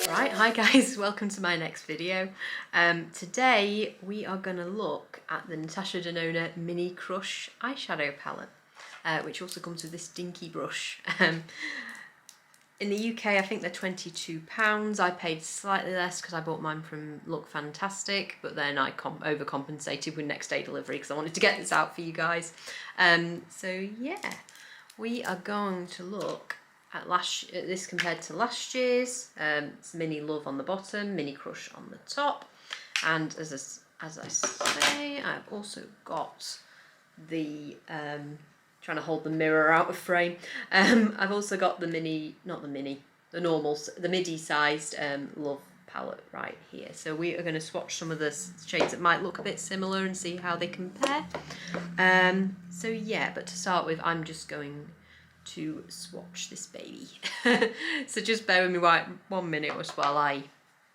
Right, hi guys, welcome to my next video. Today we are going to look at the Natasha Denona Mini Crush eyeshadow palette, which also comes with this dinky brush. In the UK I think they're £22. I paid slightly less because I bought mine from Look Fantastic, but then I overcompensated with next day delivery because I wanted to get this out for you guys. So yeah, we are going to look at this compared to last year's. It's Mini Love on the bottom, Mini Crush on the top, and as I say, I've also got the trying to hold the mirror out of frame. I've also got the the midi-sized Love palette right here. So we are going to swatch some of the shades that might look a bit similar and see how they compare. So yeah, but to start with, I'm just going to swatch this baby. So just bear with me 1 minute while I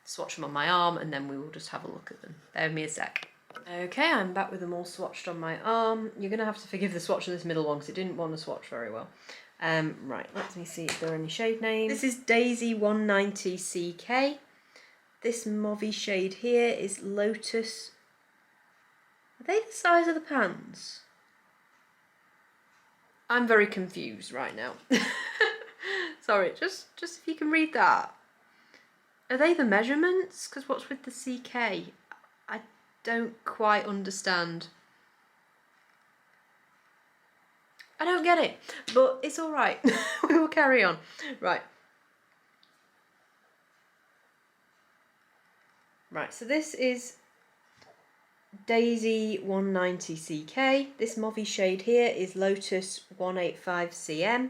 swatch them on my arm, and then we will just have a look at them. Bear with me a sec. Okay, I'm back with them all swatched on my arm. You're going to have to forgive the swatch of this middle one because it didn't want to swatch very well. Right, let me see if there are any shade names. This is Daisy 190 CK. This mauvey shade here is Lotus. Are they the size of the pans? I'm very confused right now. Sorry, just if you can read that. Are they the measurements? Because what's with the CK? I don't quite understand. I don't get it, but it's all right. We will carry on. Right. Right, so this is Daisy 190 CK. This mauvey shade here is Lotus 185 CM.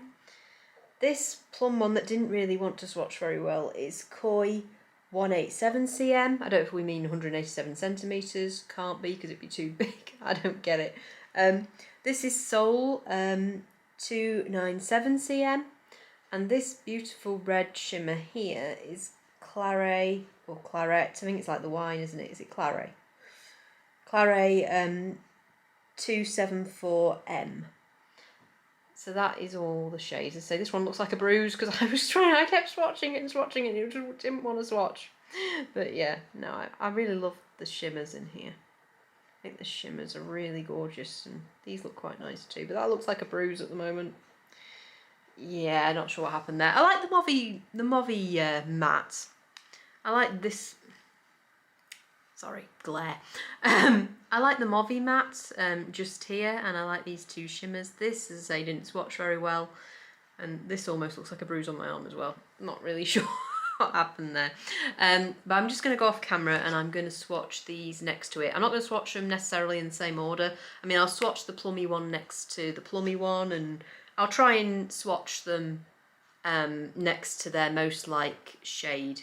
This plum one that didn't really want to swatch very well is Koi 187 cm. I don't know if we mean 187 centimetres. Can't be because it'd be too big. I don't get it. This is Soul 297 cm. And this beautiful red shimmer here is Claret or Claret. I think it's like the wine, isn't it? Is it Claret? Claret 274M. So that is all the shades. I say this one looks like a bruise because I kept swatching it and swatching it and it just didn't want to swatch. But yeah, no, I really love the shimmers in here. I think the shimmers are really gorgeous and these look quite nice too, but that looks like a bruise at the moment. Yeah, not sure what happened there. I like the mauvey matte. I like this. Sorry, glare. I like the mauvey matte just here, and I like these two shimmers. This, as I say, didn't swatch very well, and this almost looks like a bruise on my arm as well. Not really sure what happened there. But I'm just going to go off camera and I'm going to swatch these next to it. I'm not going to swatch them necessarily in the same order. I mean, I'll swatch the plummy one next to the plummy one, and I'll try and swatch them next to their most like shade.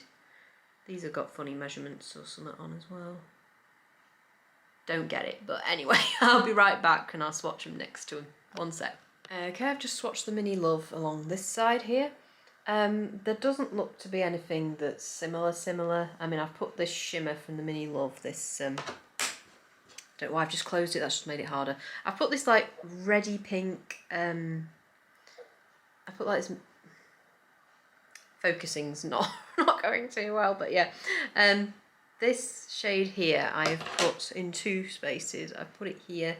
These have got funny measurements or something on as well. Don't get it, but anyway, I'll be right back and I'll swatch them next to them. One sec. Okay, I've just swatched the Mini Love along this side here. There doesn't look to be anything that's similar. I mean, I've put this shimmer from the Mini Love, this, don't know why I've just closed it, that's just made it harder. I've put this like reddy pink, I put like this, focusing's not going too well, but yeah. This shade here I've put in two spaces. I've put it here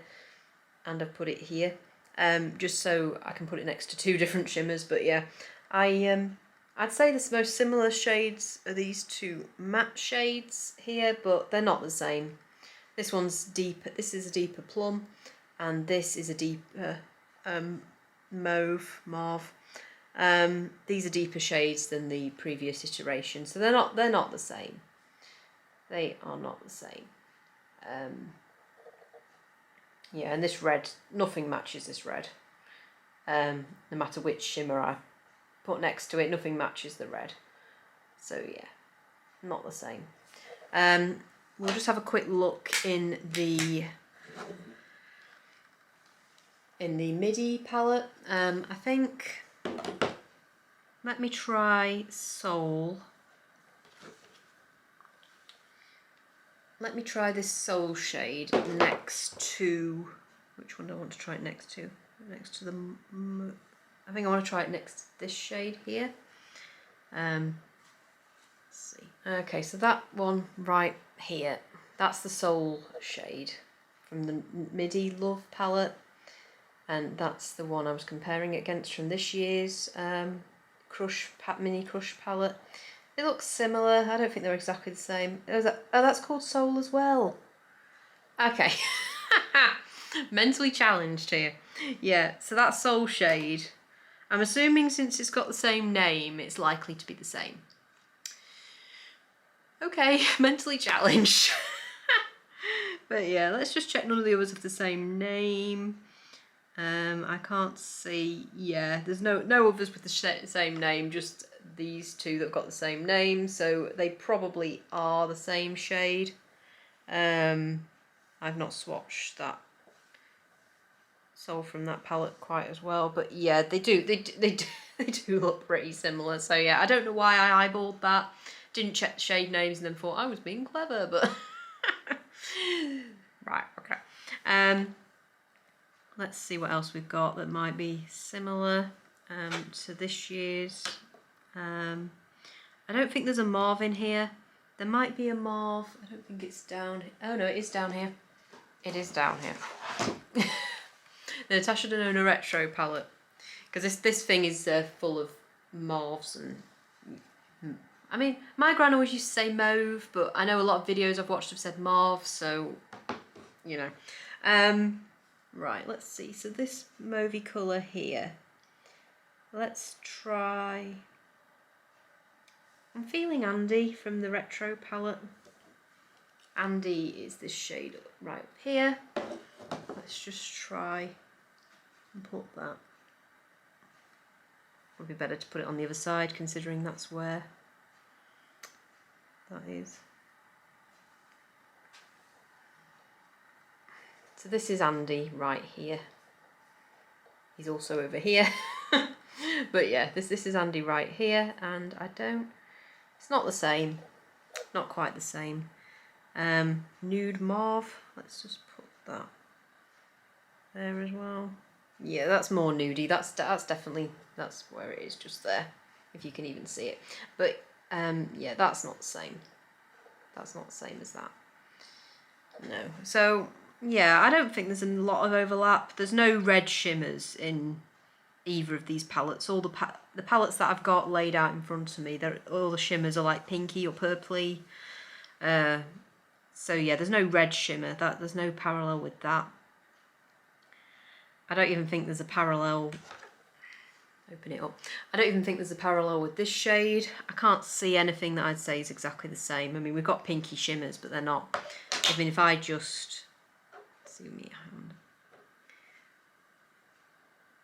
and I've put it here, just so I can put it next to two different shimmers. But yeah, I'd say the most similar shades are these two matte shades here, but they're not the same. This one's deeper. This is a deeper plum, and this is a deeper mauve. These are deeper shades than the previous iteration, so they're not the same. They are not the same. Yeah, and this red, nothing matches this red. No matter which shimmer I put next to it, nothing matches the red. So yeah, not the same. We'll just have a quick look in the midi palette. I think. Let me try Soul. Let me try this Soul shade next to, which one do I want to try it next to? Next to the, I think I want to try it next to this shade here. So see. Okay, so that one right here, that's the Soul shade from the Midi Love palette, and that's the one I was comparing it against from this year's Mini Crush palette. It looks similar. I don't think they're exactly the same. Oh, that's called Soul as well. Okay. Mentally challenged here. Yeah, so that's Soul shade. I'm assuming since it's got the same name, it's likely to be the same. Okay, mentally challenged. But yeah, let's just check none of the others have the same name. I can't see, yeah, there's no others with the same name, just these two that have got the same name, so they probably are the same shade. I've not swatched that Soul from that palette quite as well, but yeah, they do look pretty similar. So yeah, I don't know why I eyeballed that, didn't check the shade names, and then thought I was being clever, but right, okay. Let's see what else we've got that might be similar to this year's. I don't think there's a mauve in here. There might be a mauve. I don't think it's down. Oh no, it is down here. It is down here. The Natasha Denona Retro palette, because this thing is full of mauves, and I mean, my gran always used to say mauve, but I know a lot of videos I've watched have said mauve, so you know. Right, let's see. So this mauvey colour here. Let's try. I'm feeling Andy from the Retro palette. Andy is this shade right up here. Let's just try and put that. Would be better to put it on the other side, considering that's where that is. So this is Andy right here. He's also over here. But yeah, this is Andy right here, and it's not the same. Not quite the same. Nude mauve. Let's just put that there as well. Yeah, that's more nudie. That's definitely, that's where it is, just there, if you can even see it. But yeah, that's not the same. That's not the same as that. No. So yeah, I don't think there's a lot of overlap. There's no red shimmers in either of these palettes. All the palettes that I've got laid out in front of me, all the shimmers are like pinky or purpley. So yeah, there's no red shimmer. There's no parallel with that. I don't even think there's a parallel. Open it up. I don't even think there's a parallel with this shade. I can't see anything that I'd say is exactly the same. I mean, we've got pinky shimmers, but they're not. I mean, if I just zoom me hand.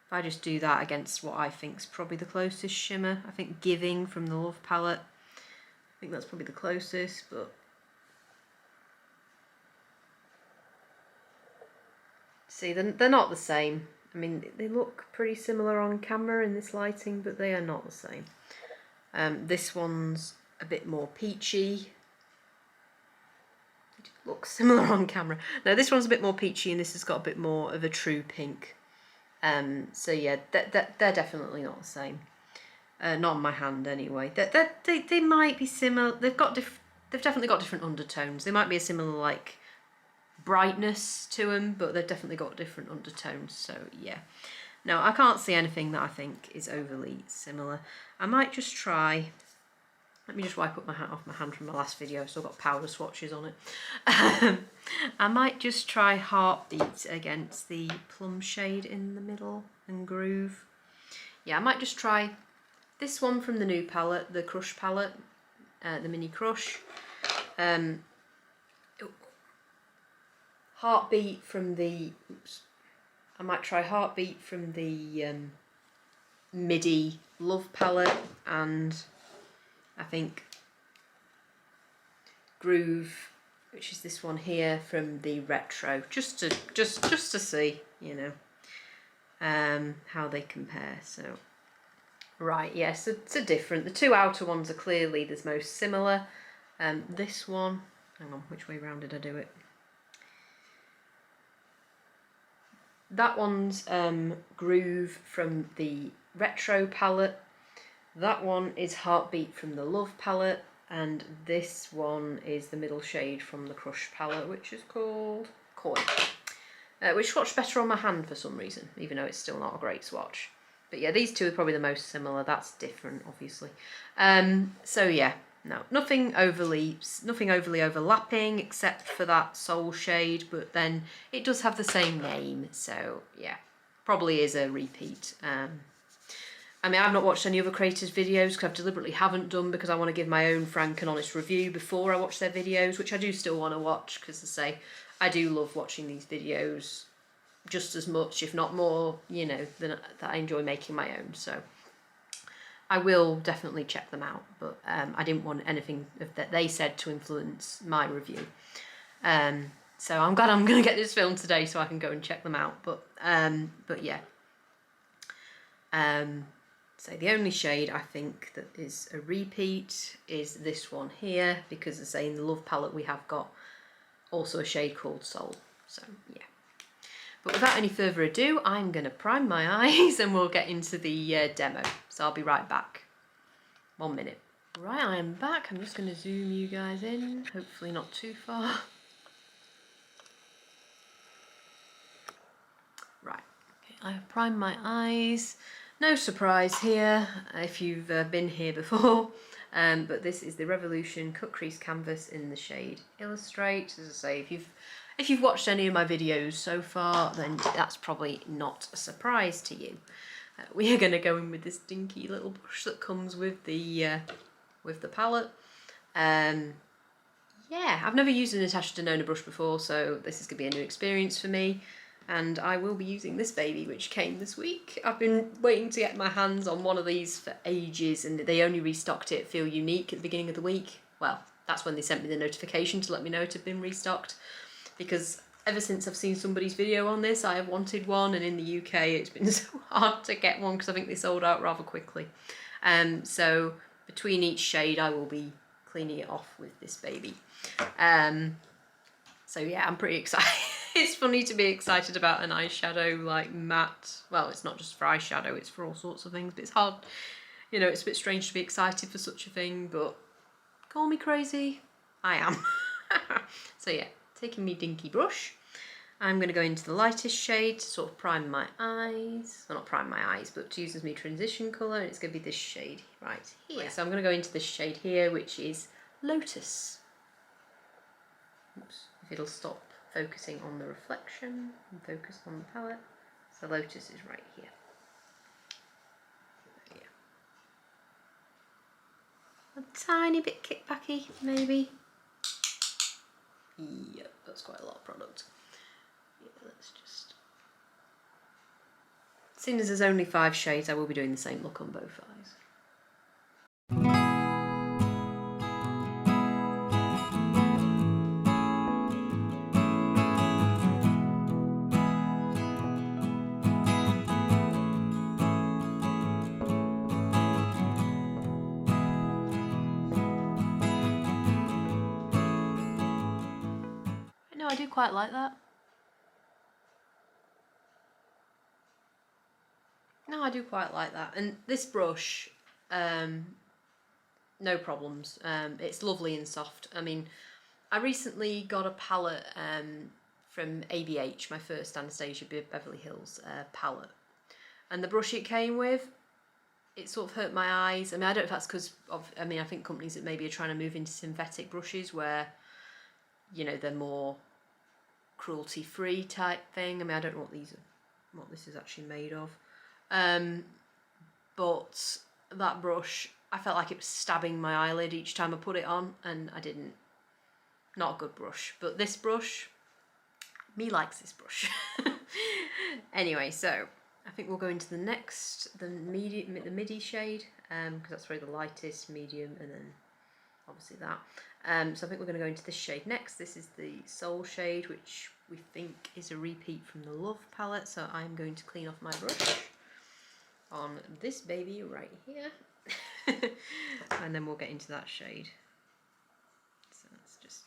If I just do that against what I think is probably the closest shimmer, I think Giving from the Love palette. I think that's probably the closest, but see, they're not the same. I mean, they look pretty similar on camera in this lighting, but they are not the same. This one's a bit more peachy. It looks similar on camera. No, this one's a bit more peachy, and this has got a bit more of a true pink. So yeah, they're definitely not the same. Not on my hand anyway. They might be similar. They've definitely got different undertones. They might be a similar like brightness to them, but they've definitely got different undertones. So yeah, no, I can't see anything that I think is overly similar. I might just try. Let me just wipe up my hat off my hand from my last video. I've still got powder swatches on it. I might just try Heartbeat against the plum shade in the middle and Groove. Yeah, I might just try this one from the new palette, the Crush palette, the Mini Crush. Heartbeat from the, I might try Heartbeat from the Midi Love palette, and I think Groove, which is this one here from the Retro, just to see, you know, how they compare. So right, yes, yeah, so different. The two outer ones are clearly the most similar. This one, hang on, which way round did I do it? That one's Groove from the Retro palette. That one is Heartbeat from the Love palette. And this one is the middle shade from the Crush palette, which is called Coin, which swatched better on my hand for some reason, even though it's still not a great swatch. But yeah, these two are probably the most similar. That's different, obviously. So yeah, no, nothing overly overlapping except for that Soul shade, but then it does have the same name, so yeah, probably is a repeat. I mean, I've not watched any other creators' videos because I've deliberately haven't done, because I want to give my own frank and honest review before I watch their videos, which I do still want to watch, because I say I do love watching these videos just as much, if not more, you know, than that I enjoy making my own. So I will definitely check them out, but I didn't want anything that they said to influence my review. So I'm glad I'm going to get this filmed today so I can go and check them out. But yeah. So the only shade I think that is a repeat is this one here, because as I say, in the Love palette we have got also a shade called Soul. So yeah. But without any further ado, I'm going to prime my eyes and we'll get into the demo. So I'll be right back. 1 minute. Right, I am back. I'm just going to zoom you guys in, hopefully not too far. Right, okay, I have primed my eyes. No surprise here if you've been here before, but this is the Revolution Cut Crease Canvas in the shade Illustrate. As I say, if you've watched any of my videos so far, then that's probably not a surprise to you. We are going to go in with this dinky little brush that comes with the palette. Yeah, I've never used a Natasha Denona brush before, so this is going to be a new experience for me. And I will be using this baby, which came this week. I've been waiting to get my hands on one of these for ages, and they only restocked it at Feel Unique at the beginning of the week. Well, that's when they sent me the notification to let me know it had been restocked, because ever since I've seen somebody's video on this, I have wanted one, and in the UK it's been so hard to get one because I think they sold out rather quickly. So between each shade I will be cleaning it off with this baby. So yeah, I'm pretty excited. It's funny to be excited about an eyeshadow like matte. Well, it's not just for eyeshadow, it's for all sorts of things, but it's hard, you know, it's a bit strange to be excited for such a thing, but call me crazy, I am. So yeah, taking me dinky brush, I'm going to go into the lightest shade to sort of prime my eyes. Well, not prime my eyes, but to use as my transition colour, and it's going to be this shade right here. So I'm going to go into this shade here, which is Lotus. Oops, if it'll stop focusing on the reflection and focus on the palette. So Lotus is right here. Yeah. A tiny bit kickbacky, maybe. Yep, that's quite a lot of product. Yeah, let's just... Seeing as there's only 5 shades, I will be doing the same look on both eyes. No, I do quite like that. No, I do quite like that. And this brush, no problems. It's lovely and soft. I mean, I recently got a palette from ABH, my first Anastasia Beverly Hills palette. And the brush it came with, it sort of hurt my eyes. I mean, I don't know if that's because of, I mean, I think companies that maybe are trying to move into synthetic brushes where, you know, they're more cruelty-free type thing. I mean, I don't know what this is actually made of. But that brush, I felt like it was stabbing my eyelid each time I put it on, and I didn't. Not a good brush. But this brush, me likes this brush. Anyway, so I think we'll go into the next, the midi shade, because that's probably the lightest, medium, and then obviously that. So I think we're going to go into this shade next. This is the Soul shade, which we think is a repeat from the Love palette. So I'm going to clean off my brush on this baby right here. And then we'll get into that shade. So let's just...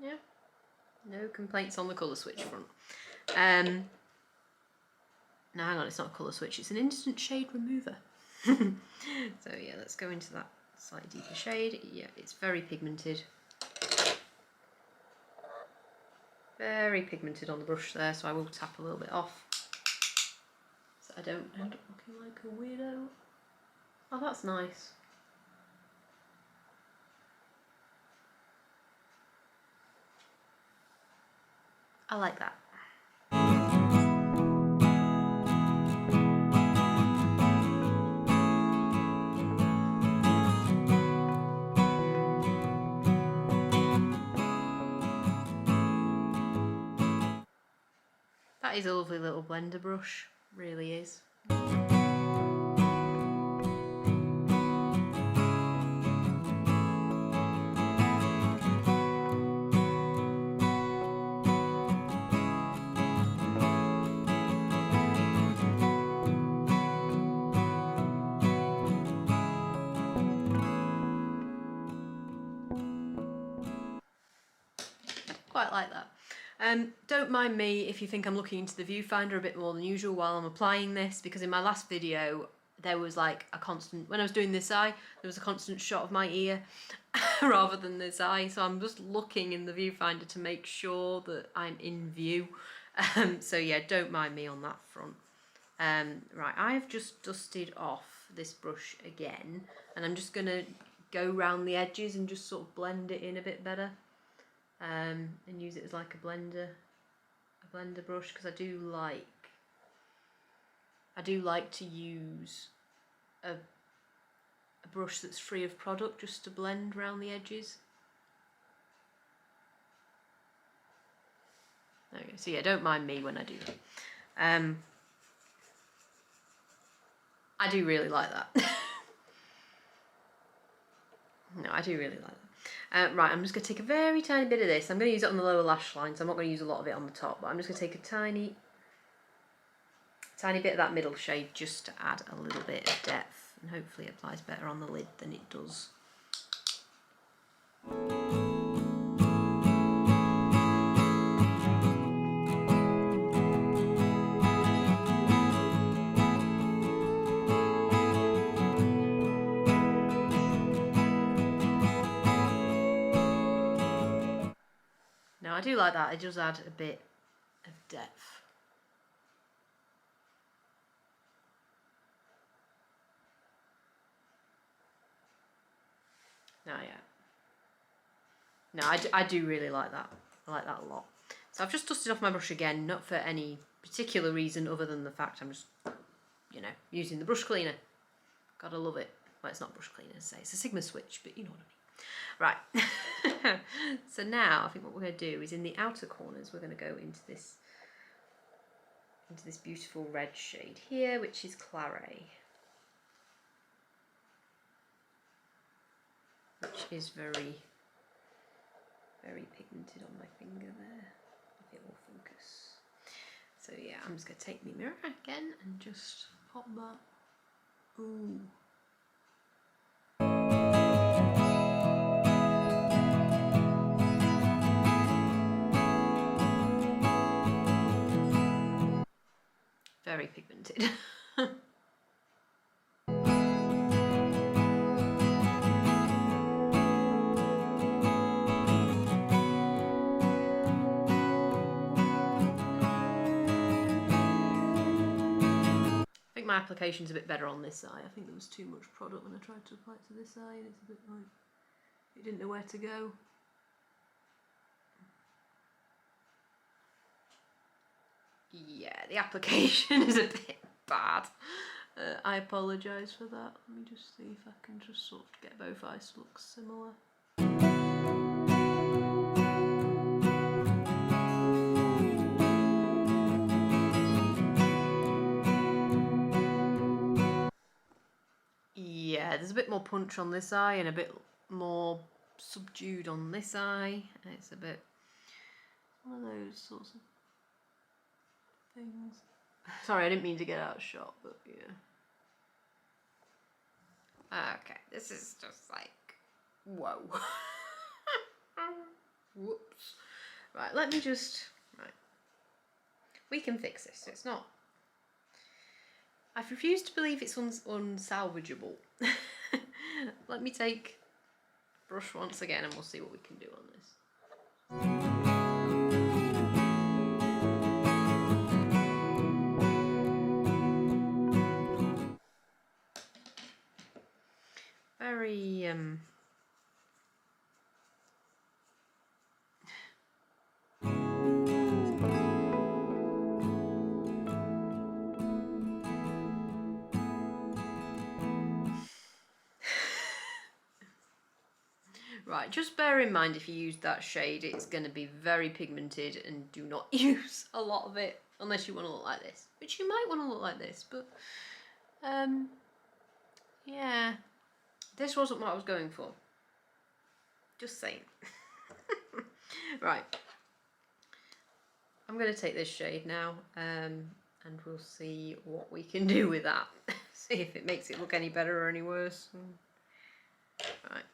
Yeah, no complaints on the colour switch front. No, hang on, it's not a colour switch, it's an instant shade remover. So yeah, let's go into that slightly deeper shade. Yeah, it's very pigmented. Very pigmented on the brush there, so I will tap a little bit off so I don't end up looking like a weirdo. Oh, that's nice. I like that. That is a lovely little blender brush, really is. Quite like that. Don't mind me if you think I'm looking into the viewfinder a bit more than usual while I'm applying this, because in my last video there was like a constant, when I was doing this eye, there was a constant shot of my ear rather than this eye, so I'm just looking in the viewfinder to make sure that I'm in view. So yeah, don't mind me on that front. Right, I've just dusted off this brush again, and I'm just gonna go round the edges and just sort of blend it in a bit better. And use it as like a blender brush, because I do like to use a brush that's free of product just to blend around the edges. There we go. So yeah, don't mind me when I do that. I do really like that. No, I do really like that. Right, I'm just going to take a very tiny bit of this. I'm going to use it on the lower lash line, so I'm not going to use a lot of it on the top, but I'm just going to take a tiny bit of that middle shade just to add a little bit of depth, and hopefully it applies better on the lid than it does. Now I do like that, it does add a bit of depth. No, yeah. No, I do really like that. I like that a lot. So I've just dusted off my brush again, not for any particular reason other than the fact I'm just, you know, using the brush cleaner. Gotta love it. Well, it's not brush cleaner, say it's a Sigma switch, but you know what I mean. Right. So now I think what we're going to do is in the outer corners we're going to go into this beautiful red shade here, which is Claret, which is very, very pigmented on my finger there. If it will focus. So yeah, I'm just going to take my mirror again and just pop that. Ooh. Very pigmented. I think my application's a bit better on this eye. I think there was too much product when I tried to apply it to this eye, and it's a bit like it didn't know where to go. Yeah, the application is a bit bad. I apologise for that. Let me just see if I can just sort of get both eyes to look similar. Yeah, there's a bit more punch on this eye and a bit more subdued on this eye. It's a bit one of those sorts of things. Sorry, I didn't mean to get out of shot, but yeah. Okay, this is just like, whoa. Whoops. Right, let me just, right. We can fix this. It's not I've refused to believe it's unsalvageable. Let me take brush once again and we'll see what we can do on this. Very Right, just bear in mind if you use that shade, it's going to be very pigmented, and do not use a lot of it unless you want to look like this, which you might want to look like this, but yeah, this wasn't what I was going for. Just saying. Right, I'm going to take this shade now, and we'll see what we can do with that. See if it makes it look any better or any worse. Right.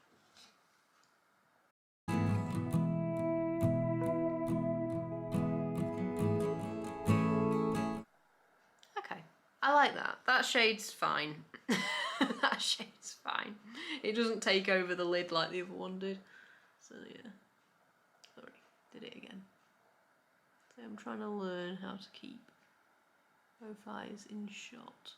Okay, I like that. That shade's fine. That shade's fine. It doesn't take over the lid like the other one did. So yeah. Sorry, did it again. So I'm trying to learn how to keep both eyes in shot.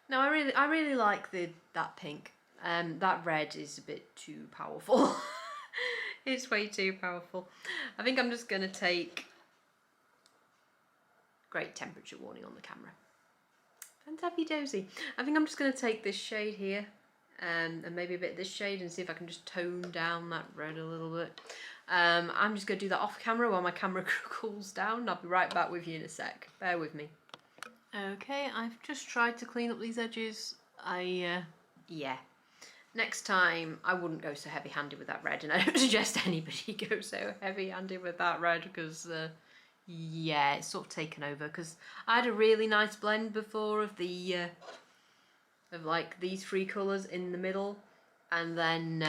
No, I really like that pink. That red is a bit too powerful. It's way too powerful. I think I'm just gonna take great temperature warning on the camera. Fantabby-dozy. I think I'm just gonna take this shade here, and maybe a bit of this shade, and see if I can just tone down that red a little bit. I'm just gonna do that off camera while my camera cools down. I'll be right back with you in a sec. Bear with me. Okay, I've just tried to clean up these edges. Yeah. Next time, I wouldn't go so heavy-handed with that red, and I don't suggest anybody go so heavy-handed with that red, because, yeah, it's sort of taken over, because I had a really nice blend before of the, of, like, these three colours in the middle, and then,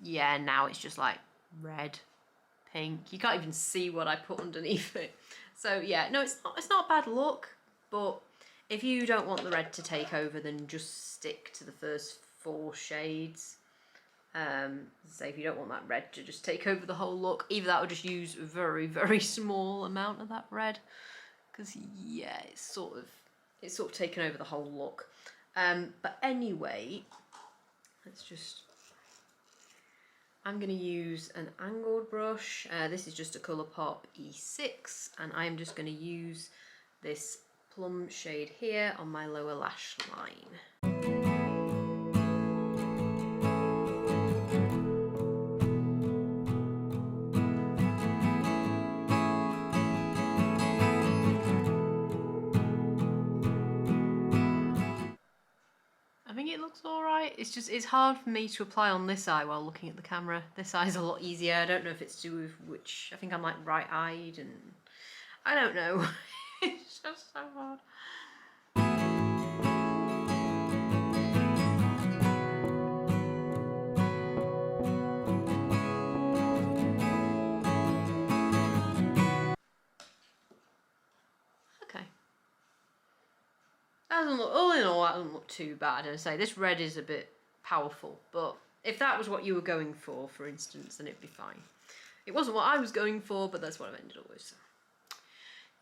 yeah, now it's just, like, red, pink. You can't even see what I put underneath it. So, yeah, no, it's not a bad look, but if you don't want the red to take over, then just stick to the first 4 shades. So if you don't want that red to just take over the whole look, either that or just use a very, very small amount of that red, because yeah, it's sort of taken over the whole look. But anyway, I'm going to use an angled brush. This is just a Colourpop E6, and I'm just going to use this plum shade here on my lower lash line. I think it looks alright. It's hard for me to apply on this eye while looking at the camera. This eye's a lot easier. I don't know if it's to do with which, I think I'm like right-eyed, and I don't know. It's just so hard. Okay. That doesn't look, all in all, that doesn't look too bad. And I say this red is a bit powerful, but if that was what you were going for instance, then it'd be fine. It wasn't what I was going for, but that's what I've ended up with. So.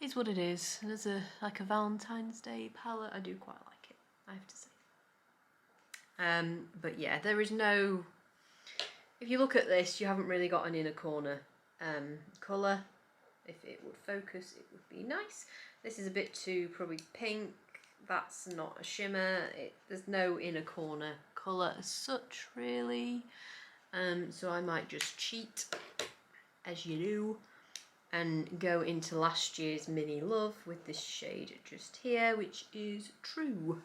It's what it is. And as like a Valentine's Day palette, I do quite like it, I have to say. But yeah, there is no, if you look at this, you haven't really got an inner corner colour. If it would focus, it would be nice. This is a bit too probably pink. That's not a shimmer. There's no inner corner colour as such, really. So I might just cheat, as you do, and go into last year's Mini Love with this shade just here, which is True.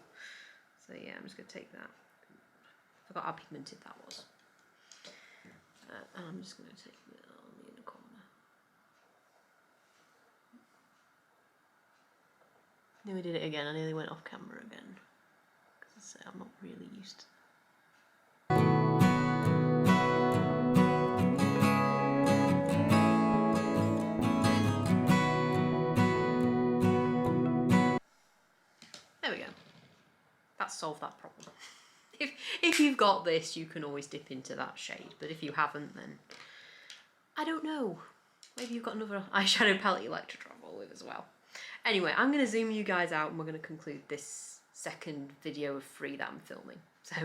So yeah, I'm just going to take that. I forgot how pigmented that was. And I'm just going to take it on the inner corner. Then we did it again. I nearly went off camera again, because I'm not really used to that. That's solved that problem. If you've got this, you can always dip into that shade, but if you haven't, then I don't know. Maybe you've got another eyeshadow palette you like to travel with as well. Anyway, I'm going to zoom you guys out and we're going to conclude this second video of 3 that I'm filming. So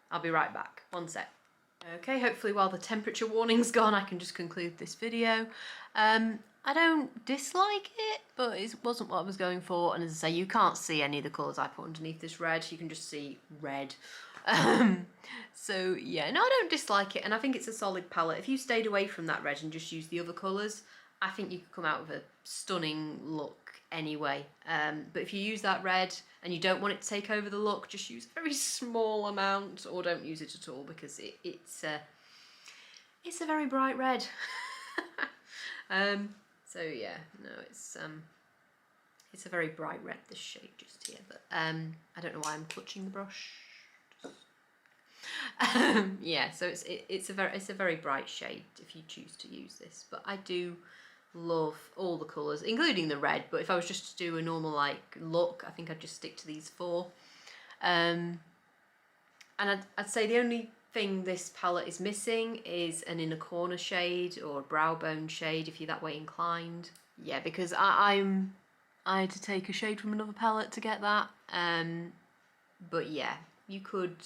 I'll be right back. One sec. Okay, hopefully while the temperature warning's gone, I can just conclude this video. I don't dislike it, but it wasn't what I was going for. And as I say, you can't see any of the colours I put underneath this red. You can just see red. So yeah, no, I don't dislike it. And I think it's a solid palette. If you stayed away from that red and just used the other colours, I think you could come out with a stunning look anyway. But if you use that red and you don't want it to take over the look, just use a very small amount, or don't use it at all, because it's a very bright red. So yeah, no, it's a very bright red, this shade just here, but I don't know why I'm clutching the brush. Yeah, so it's a very bright shade if you choose to use this, but I do love all the colours, including the red. But if I was just to do a normal like look, I think I'd just stick to these 4. And I'd say the only thing this palette is missing is an inner corner shade or a brow bone shade if you're that way inclined. Yeah, because I had to take a shade from another palette to get that. But yeah, you could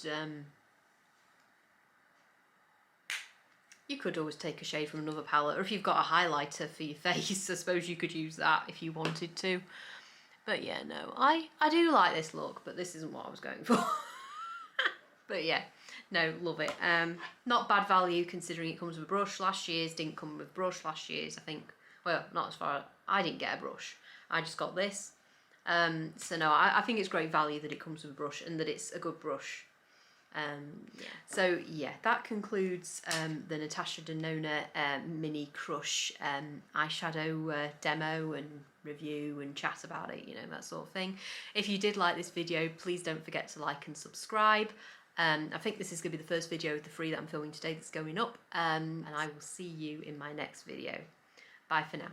always take a shade from another palette, or if you've got a highlighter for your face, I suppose you could use that if you wanted to. But yeah, no, I do like this look, but this isn't what I was going for. But yeah, no, love it. Not bad value considering it comes with a brush. Last year's didn't come with a brush. Last year's, I think, well, not as far, I didn't get a brush. I just got this. So no, I think it's great value that it comes with a brush and that it's a good brush. Yeah. So yeah, that concludes the Natasha Denona mini crush eyeshadow demo and review and chat about it, you know, that sort of thing. If you did like this video, please don't forget to like and subscribe. I think this is going to be the first video of the 3 that I'm filming today that's going up, and I will see you in my next video. Bye for now.